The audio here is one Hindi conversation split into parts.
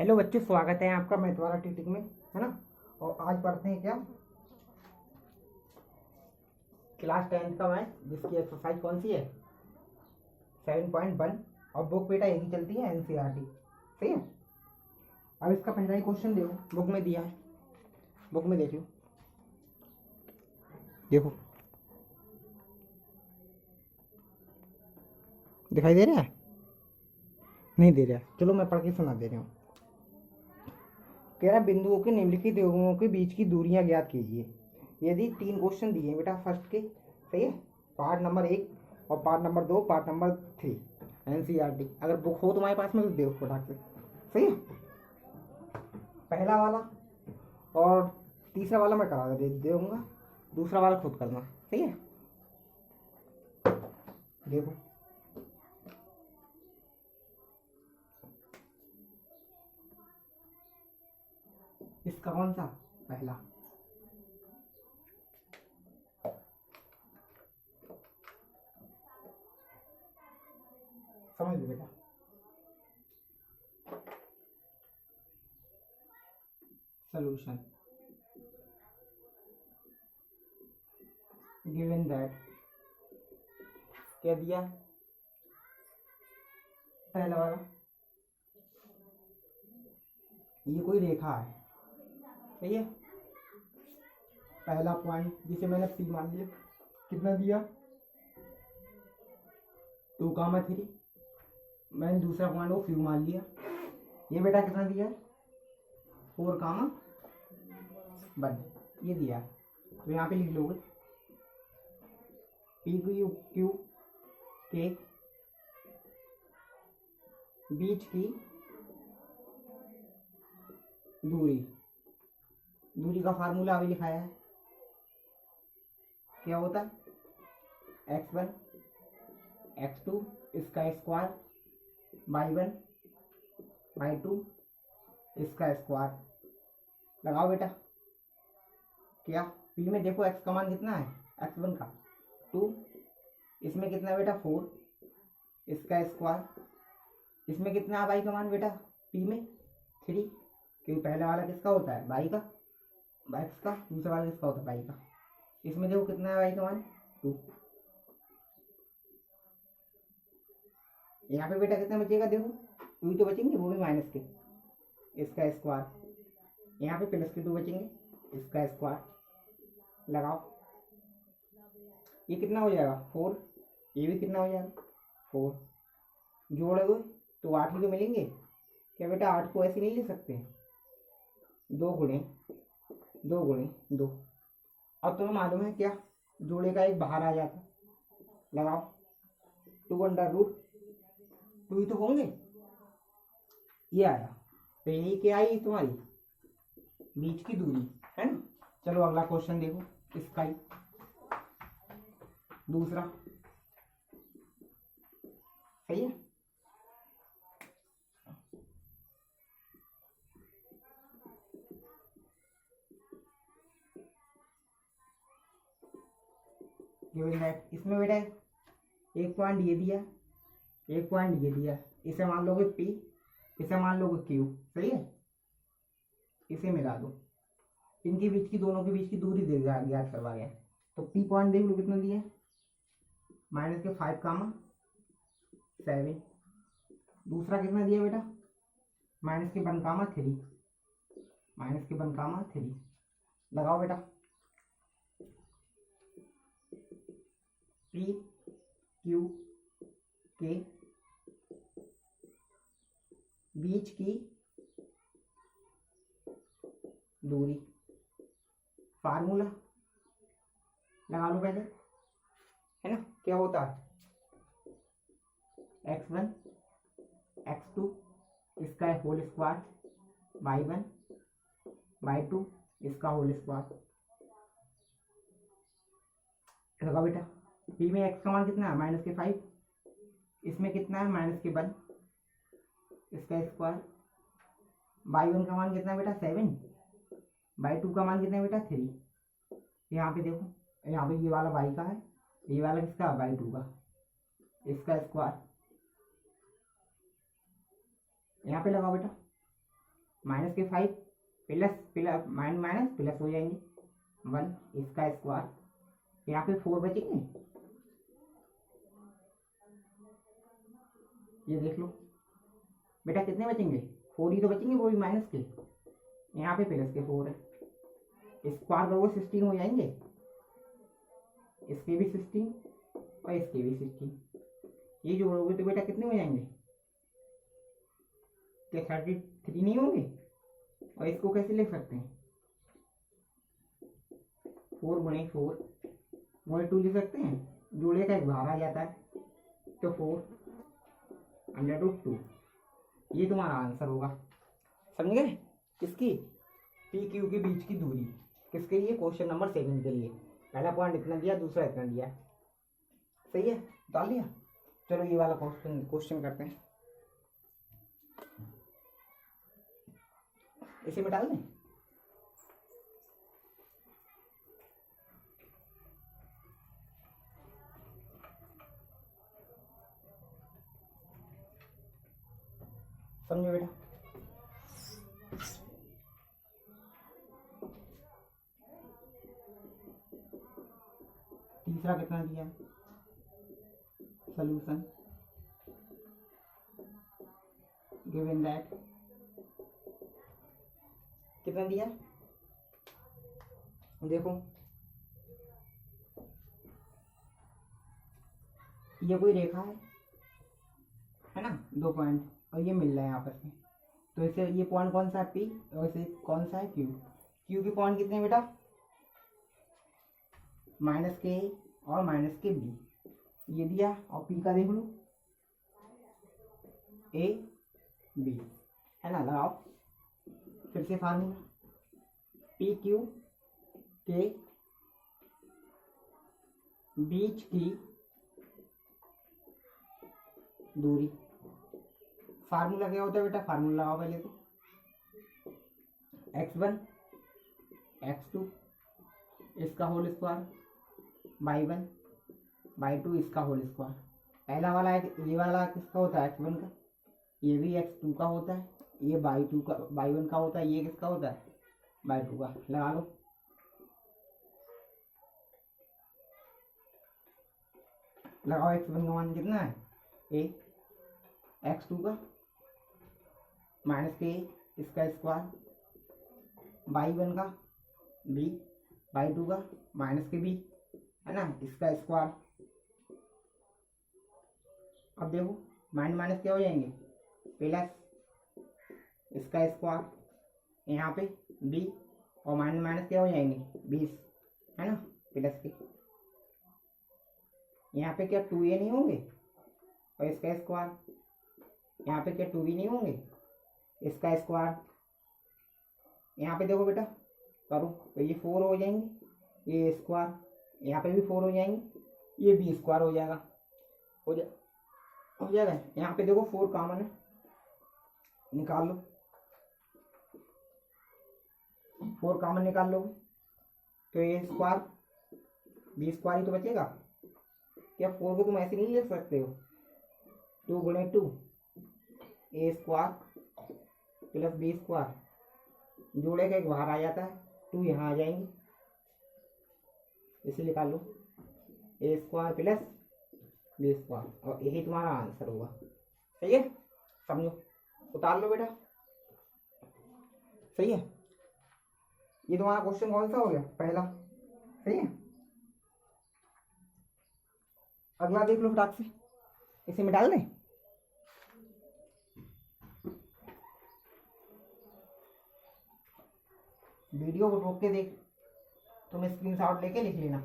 हेलो बच्चों, स्वागत है आपका मैथवारा टीचिंग में, है ना। और आज पढ़ते हैं क्या, क्लास 10th का मैथ, जिसकी एक्सरसाइज कौन सी है 7.1। और बुक बेटा एक ही चलती है, एनसीईआरटी। सही है। अब इसका पहला ही क्वेश्चन देखो, बुक में दिया है, बुक में देख लो, देखो दिखाई दे रहा है, नहीं दे रहा है, चलो मैं पढ़ के सुना दे रहा हूँ। कह रहा बिंदुओं के निम्नलिखित युग्मों के बीच की दूरियां ज्ञात कीजिए। यदि 3 क्वेश्चन दिए बेटा फर्स्ट के, सही है, पार्ट नंबर 1 और part number 2, part number 3, NCERT. अगर बुक हो तुम्हारे पास में तो देखो फटाक से। सही है, पहला वाला और तीसरा वाला मैं करा दे दूंगा, दूसरा वाला खुद करना। सही है, देखो इसका कौन सा पहला, समझ लो बेटा। सॉल्यूशन गिवन दैट, क्या दिया पहला वाला, ये कोई रेखा है, सही है। पहला पॉइंट जिसे मैंने पी मान लिया, कितना दिया 2,3। मैंने दूसरा पॉइंट वो क्यू मान लिया। ये बेटा कितना दिया 4,1, ये दिया है। तो यहाँ पे लिख लोगे पी क्यू क्यू के बीच की दूरी, दूरी का फार्मूला अभी लिखाया है, क्या होता है x1 x2 इसका स्क्वायर, y1 y2 इसका स्क्वायर। लगाओ बेटा, क्या p में देखो x का मान कितना है, x1 का 2, इसमें कितना है बेटा 4 इसका स्क्वायर, इसमें कितना है y का मान बेटा p में 3, क्योंकि पहला वाला किसका होता है y का, x का, दूसरा वाला किसका होता है y का। इसमें देखो कितना है y का मान 2। यहाँ पे बेटा कितना बचेगा, देखो 2 तो बचेंगे, वो भी माइनस के, इसका स्क्वायर, यहाँ पे प्लस के 2 बचेंगे, इसका स्क्वायर। लगाओ, ये कितना हो जाएगा 4, ये भी कितना हो जाएगा 4, जोड़ोगे तो 8 ही तो मिलेंगे। क्या बेटा 8 को ऐसे नहीं ले सकते, 2 गुणे 2 गुणे 2। अब तुम्हें मालूम है क्या, जोड़े का एक बाहर आ जाता, लगाओ 2 ही तो होंगे, ये आया। तो यही क्या आई तुम्हारी बीच की दूरी, है ना। चलो अगला क्वेश्चन देखो, इसका ही दूसरा, सही है। इसमें बेटा एक पॉइंट ये दिया, एक पॉइंट ये दिया, इसे मान लोगे P, इसे मान लोगे Q, सही है। इसे मिला दो, इनके बीच की, दोनों के बीच की दूरी दे ज्ञात करवा गया। तो P पॉइंट देख लो कितना दिया, माइनस के 5,7। दूसरा कितना दिया बेटा माइनस के 1,3, माइनस के 1,3। लगाओ बेटा, P Q के बीच की दूरी, फार्मूला लगा लो पहले, है ना। क्या होता है x1 x2 इसका होल स्क्वायर, y1 y2 इसका होल स्क्वायर। लगा बेटा, p में x का मान कितना है माइनस के 5, इसमें कितना है माइनस के 1 इसका स्क्वायर, y1 का मान कितना है बेटा 7, y2 का मान कितना है बेटा 3। यहाँ पे देखो, यहाँ पे ये वाला y का है, ये वाला किसका y2 का, इसका स्क्वायर। यहाँ पे लगाओ बेटा, माइनस के 5 plus plus minus minus plus हो जाएंगे 1 इसका स्क्वायर, यहाँ पे 4 बचेंगे, ये देख लो बेटा कितने बचेंगे 4 ही तो बचेंगे, वो भी माइनस के, यहाँ पे प्लस के 4 है, स्क्वायर करोगे 16 हो जाएंगे, इसके भी 16 और इसके भी 16, ये जोड़ोगे तो बेटा कितने हो जाएंगे, क्या 33 नहीं होंगे, और इसको कैसे लिख सकते हैं 4 गुणे 4 गुणे 2 लिख सकते हैं, जोड़े का एक बाहर आ जाता है तो 4√2, ये तुम्हारा आंसर होगा। समझ गए, किसकी पी क्यू के बीच की दूरी, किसके लिए, क्वेश्चन नंबर 7 के लिए। पहला पॉइंट इतना दिया, दूसरा इतना दिया, सही है, डाल दिया। चलो ये वाला क्वेश्चन करते हैं, इसे में डाल दें, समझो बेटा। तीसरा कितना दिया, सॉल्यूशन गिवन दैट कितना दिया, देखो ये कोई रेखा है ना, 2 पॉइंट और ये मिल रहा है आपस में, तो इसे ये पॉइंट कौन सा है पी और इसे कौन सा है क्यू, क्यू के पॉइंट कितने हैं बेटा, माइनस के और माइनस के बी, ये दिया, और पी का देख लो ए बी, है ना, लगाओ फिर से फार्मूला, पी क्यू के बीच की दूरी, फार्मूला क्या होता है बेटा, फार्मूला लगाओ पहले तो, x1 x2 इसका होल स्क्वायर y1 y2 इसका होल स्क्वायर, पहला वाला ये वाला किसका होता है x1 का, ये भी x2 का होता है, ये y2 का y1 का होता है, ये किसका होता है y2 का, लगा लो, लगाओ x1 का मान कितना है a, x2 का माइनस के इसका स्क्वायर, y1 का b, y2 का माइनस के b, है ना, इसका स्क्वायर। अब देखो माइनस माइनस क्या हो जाएंगे, प्लस इसका स्क्वायर, यहाँ पे b और माइनस माइनस क्या हो जाएंगे 20, है ना, प्लस के, यहाँ पे क्या 2a नहीं होंगे, और इसका स्क्वायर, यहाँ पे क्या 2b नहीं होंगे, इसका स्क्वायर, यहाँ पे देखो बेटा करो तो ये 4 हो जाएंगे, ये स्क्वायर, यहाँ पे भी 4 हो जाएंगे, ये b स्क्वायर हो जाएगा, हो जाएगा, यहाँ पे देखो 4 कॉमन है, निकाल लो, 4 कॉमन निकाल लोगे तो ये स्क्वायर b स्क्वायर ही तो बचेगा, क्या 4 को तुम ऐसे नहीं लिख सकते हो, 2 गुणे 2 a square plus b square, जोड़े का एक बाहर आ जाता है, 2 यहाँ आ जाएंगे, इसे निकाल लो a square plus b square, और यही तुम्हारा आंसर होगा, सही है, समझो, उतार लो बेटा, सही है, ये तुम्हारा क्वेश्चन कौन सा हो गया, पहला, सही है। अगला देख लो फटाक से, इसे में डाल दें, वीडियो को रोक के देख, तुम स्क्रीनशॉट लेके लिख लेना,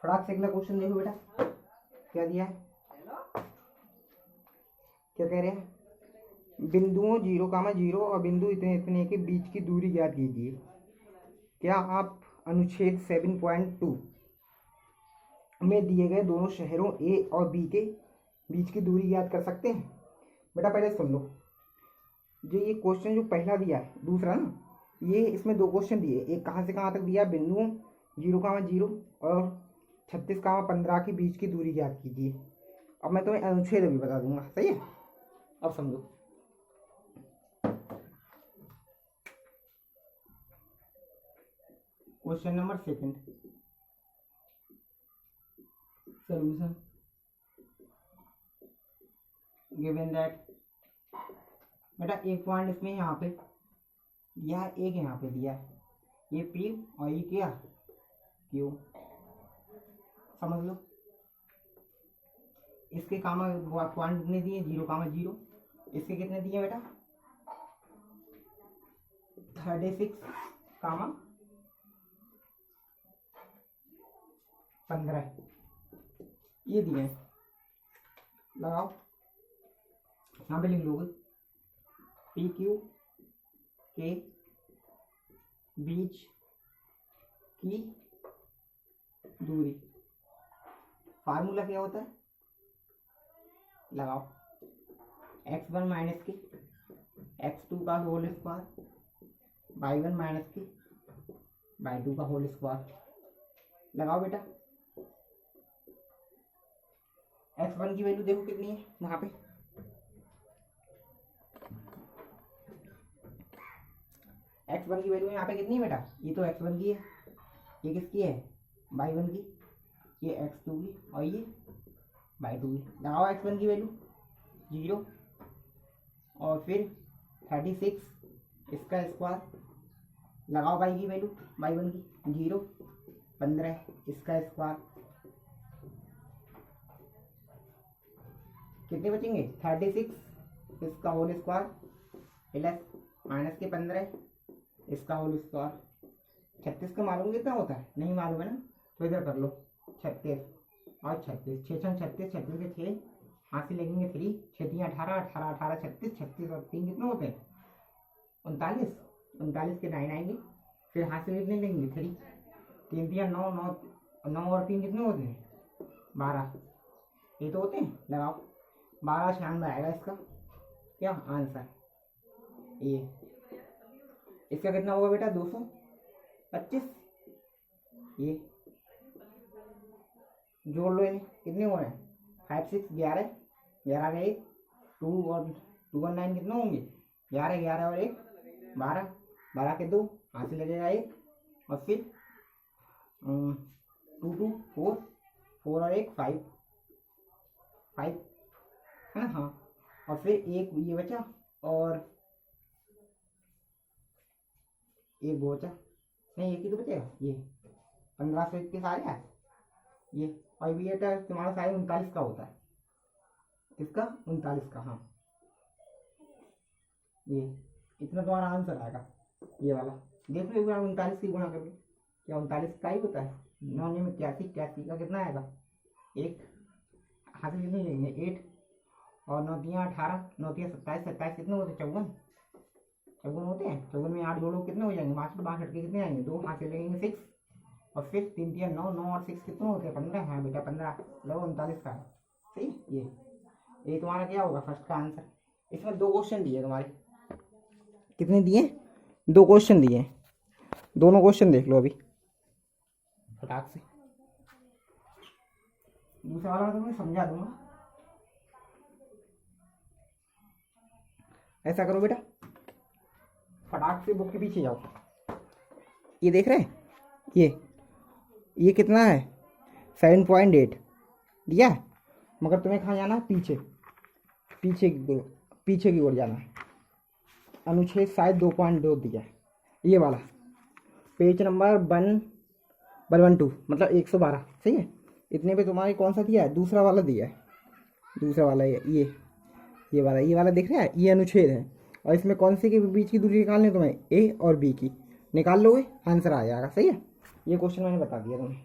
फटाक से अगला क्वेश्चन देखो बेटा, क्या दिया है, क्या कह रहे हैं, बिंदुओं 0,0 और बिंदु इतने इतने के बीच की दूरी ज्ञात कीजिए, क्या आप अनुच्छेद 7.2 में दिए गए दोनों शहरों ए और बी के बीच की दूरी ज्ञात कर सकते हैं। बेटा पहले सुन लो, जो ये क्वेश्चन जो पहला दिया है, दूसरा ना, ये इसमें 2 क्वेश्चन दिए, एक कहाँ से कहाँ तक दिया, बिंदुओं 0,0 और 36,15 के बीच की दूरी ज्ञात कीजिए। अब मैं तुम्हें अनुच्छेद भी बता दूंगा, सही है। अब समझो, question number 2 solution given that. बेटा एक पॉइंट इसमें यहाँ पे दिया है, एक यहाँ पे दिया है, ये P और ये क्या Q, समझ लो। इसके कामा पॉइंट कितने दिए, 0,0। इसके कितने दिए बेटा, 36,15 ये दिए हैं। लगाओ, यहाँ पे लिख लोगे PQ के बीच की दूरी। फार्मूला क्या होता है, लगाओ, x1 माइनस के x2 का होल स्क्वायर y1 माइनस के y2 का होल स्क्वायर। लगाओ बेटा, x1 की वैल्यू देखो कितनी है वहां पे, x1 की वैल्यू यहाँ पे कितनी है बेटा, ये तो x1 की है, ये किसकी है y1 की, ये x2 की और ये y2 की। लगाओ x1 की वैल्यू 0 और फिर 36 इसका स्क्वायर। लगाओ y की वैल्यू y1 की 0 15 इसका स्क्वायर। कितने बचेंगे, 36 इसका होल स्क्वायर प्लस माइनस के 15 इसका होल स्क्वायर। 36 का मालूम कितना होता है, नहीं मालूम है ना, तो इधर कर लो 36 और 36, 6 6 36, 36 के 6 हाथ से लगेंगे 3, 6 3 18, 18 18 36, 36 और 3 कितने होते हैं 39, 39 के 9 आएंगे, फिर हाथ से कितने लेंगे 3, 3 3 9 9 9 और 3 कितने होते हैं 12, ये तो होते हैं। लगाओ 12 96 आएगा इसका क्या आंसर, ये इसका कितना होगा बेटा 225। ये जोड़ लो, इन्हें कितने हो रहे हैं 5 6 11 11 का 1 2 और 2 और 9 कितने होंगे 11 11 और 1 12 12 के 2 हाथ से लगेगा 1 और फिर 2 2 4 4 और 1 5 5 है ना, हाँ। और फिर एक ये बचा और एक वो बचा, नहीं एक ही तो बचेगा, ये 15 से 21 आ गया ये, और ये तुम्हारा साइज 39 का होता है, इसका 39 का, हाँ ये इतना तुम्हारा आंसर आएगा ये वाला। देख लो एक बार 39 की गुणा करके, क्या 39 का ही होता है, 9 में 81, 81 का कितना आएगा, एक हाथ से कितने लेंगे 8 और 9 3 18, 9 3 27, 27 कितने होते 54 होते हैं, 54 में 8 जोड़ो कितने हो जाएंगे 62, 62 के कितने आएंगे 2 हाथ से लगेंगे 6 और फिर 3 3 9 9 और 6 कितने होते हैं 15, हाँ बेटा 15 लगो 39 का है, सही। ये तुम्हारा क्या होगा फर्स्ट का आंसर। इसमें 2 क्वेश्चन दिए तुम्हारे, कितने दिए 2 क्वेश्चन दिए, दोनों क्वेश्चन देख लो अभी फटाक से। दूसरा वाला तो मैं समझा दूंगा, ऐसा करो बेटा फटाक से बुक के पीछे जाओ, ये देख रहे हैं ये कितना है 7.8 दिया है, मगर तुम्हें कहाँ जाना है पीछे की ओर जाना है। अनुच्छेद शायद 2.2 दिया है, ये वाला पेज नंबर 112 मतलब 112, सही है। इतने पे तुम्हारे कौन सा दिया है, दूसरा वाला दिया है, दूसरा वाला ये वाला दिख रहा है, ये अनुच्छेद है और इसमें कौन से के बीच की दूरी निकालनी है तुम्हें, ए और बी की, निकाल लोगे आंसर आ जाएगा, सही है। ये क्वेश्चन मैंने बता दिया तुम्हें।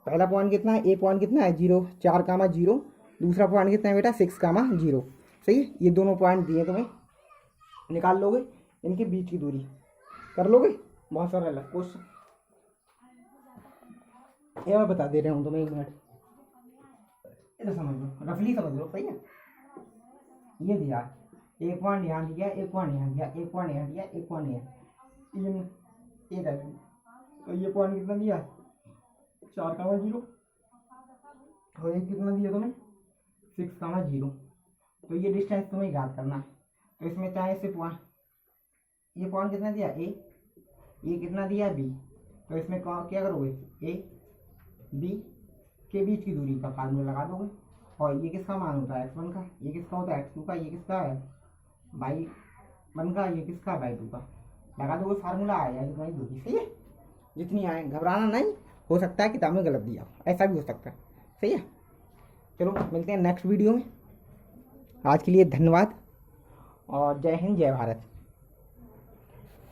पहला पॉइंट कितना है, ए पॉइंट कितना है 0 4,0, दूसरा पॉइंट कितना है बेटा 6,0, सही है। ये दोनों पॉइंट दिए तुम्हें, निकाल लोगे इनके बीच की दूरी, कर लोगे, बहुत सारा अलग क्वेश्चन ये मैं बता दे रहा हूँ तुम्हें, 1 मिनट इधर समझ लो, रफली समझ लो, सही है। ये दिया 1 पॉइंट यहाँ दिया, 1 पॉइंट यहाँ दिया, 1 पॉइंट यहाँ दिया, 1 पॉइंट यहाँ, ये कर, तो ये पॉइंट कितना दिया 4,0 और एक कितना दिया तुम्हें 6,0। तो ये डिस्टेंस तुम्हें याद करना है। तो इसमें चाहे से पॉइंट, ये पॉइंट कितना दिया ए, ये कितना दिया बी, तो इसमें क्या करोगे ए बी के बीच की दूरी का फार्मूला लगा दोगे। और ये किसका मान होता है x1 का, ये किसका होता है x2 का, ये किसका है y1 का, ये किसका y2 का, लगा दोगे फार्मूला आ जाएगी तुम्हारी दूरी। सही है, जितनी आए घबराना नहीं, हो सकता है किताब में गलत दिया, ऐसा भी हो सकता है। सही है, चलो मिलते हैं नेक्स्ट वीडियो में। आज के लिए धन्यवाद और जय हिंद जय भारत।